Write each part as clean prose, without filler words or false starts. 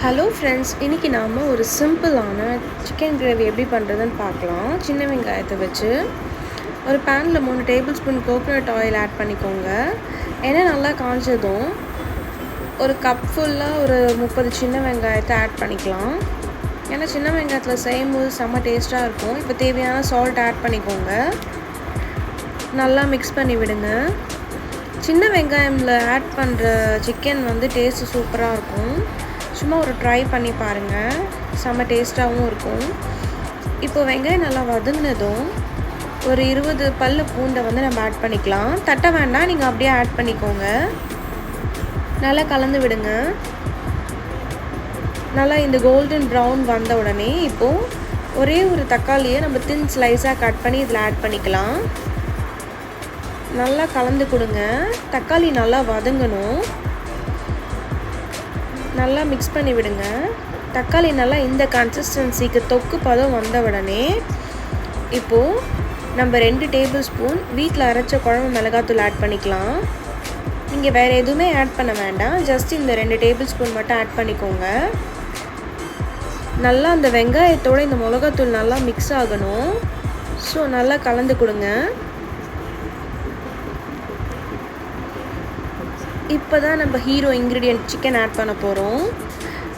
Hello friends, இன்றைக்கி நாம் ஒரு சிம்பிளான சிக்கன் கிரேவி எப்படி பண்ணுறதுன்னு பார்க்கலாம். சின்ன வெங்காயத்தை வச்சு ஒரு பேனில் 3 tablespoon coconut oil add பண்ணிக்கோங்க. எண்ணெய் நல்லா காஞ்சதும் ஒரு கப் ஃபுல்லாக ஒரு 30 சின்ன வெங்காயத்தை ஆட் பண்ணிக்கலாம். ஏன்னா சின்ன வெங்காயத்தில் செய்யும்போது செம்ம டேஸ்ட்டாக இருக்கும். இப்போ தேவையான சால்ட் ஆட் பண்ணிக்கோங்க. நல்லா மிக்ஸ் பண்ணி விடுங்க. சின்ன வெங்காயமில் ஆட் பண்ணுற சிக்கன் டேஸ்ட்டு சூப்பராக இருக்கும். சும்மா ஒரு ட்ரை பண்ணி பாருங்கள், செம்ம டேஸ்ட்டாகவும் இருக்கும். இப்போ வெங்காயம் நல்லா வதங்கினதும் ஒரு 20 பல்லு பூண்டை நம்ம ஆட் பண்ணிக்கலாம். தட்ட வேண்டாம், நீங்கள் அப்படியே ஆட் பண்ணிக்கோங்க. நல்லா கலந்து விடுங்க. நல்லா இந்த கோல்டன் ப்ரௌன் வந்த உடனே இப்போது ஒரே ஒரு தக்காளியை நம்ம தின் ஸ்லைஸாக கட் பண்ணி இதில் ஆட் பண்ணிக்கலாம். நல்லா கலந்து கொடுங்க. தக்காளி நல்லா வதங்கணும். நல்லா மிக்ஸ் பண்ணி விடுங்க. தக்காளி நல்லா இந்த கன்சிஸ்டன்சிக்கு தொக்கு பதம் வந்த உடனே இப்போது நம்ம 2 டேபிள் ஸ்பூன் வீட்டில் அரைச்ச குழம்பு மிளகாத்தூள் ஆட் பண்ணிக்கலாம். நீங்கள் வேறு எதுவுமே ஆட் பண்ண வேண்டாம், ஜஸ்ட் இந்த 2 டேபிள் ஸ்பூன் மட்டும் ஆட் பண்ணிக்கோங்க. நல்லா அந்த வெங்காயத்தோடு இந்த மிளகாத்தூள் நல்லா மிக்ஸ் ஆகணும். ஸோ நல்லா கலந்து கொடுங்க. இப்போ தான் நம்ம ஹீரோ இன்க்ரீடியன்ட் சிக்கன் ஆட் பண்ண போகிறோம்.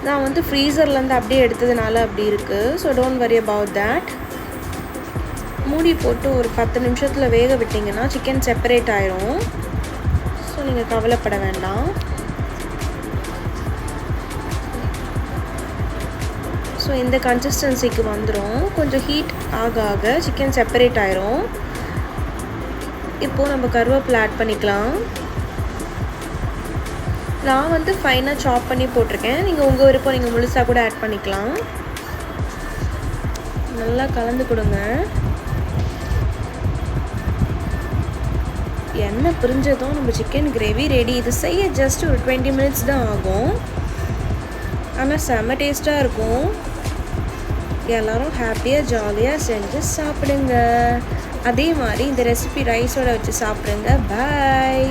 நான் ஃப்ரீசர்லேருந்து அப்படியே எடுத்ததுனால அப்படி இருக்குது. So don't worry about that. மூடி போட்டு ஒரு 10 நிமிஷத்தில் வேக விட்டிங்கன்னா சிக்கன் செப்பரேட் ஆயிரும். ஸோ நீங்கள் கவலைப்பட வேண்டாம். ஸோ இந்த கன்சிஸ்டன்சிக்கு வந்துடும். கொஞ்சம் ஹீட் ஆக ஆக சிக்கன் செப்பரேட் ஆயிரும். இப்போது நம்ம கருவேப்பிலை ஆட் பண்ணிக்கலாம். நான் ஃபைனாக சாப் பண்ணி போட்டிருக்கேன். நீங்கள் உங்கள் விருப்பம், நீங்கள் முழுசாக கூட ஆட் பண்ணிக்கலாம். நல்லா கலந்து கொடுங்க. எண்ணெய் பிரிஞ்சதும் நம்ம சிக்கன் கிரேவி ரெடி. இது செய்ய ஜஸ்ட் ஒரு 20 மினிட்ஸ் தான் ஆகும். ஆனால் செம்ம டேஸ்ட்டாக இருக்கும். எல்லோரும் ஹாப்பியாக ஜாலியாக செஞ்சு சாப்பிடுங்க. அதே மாதிரி இந்த ரெசிபி ரைஸோடு வச்சு சாப்பிடுங்க. பாய்.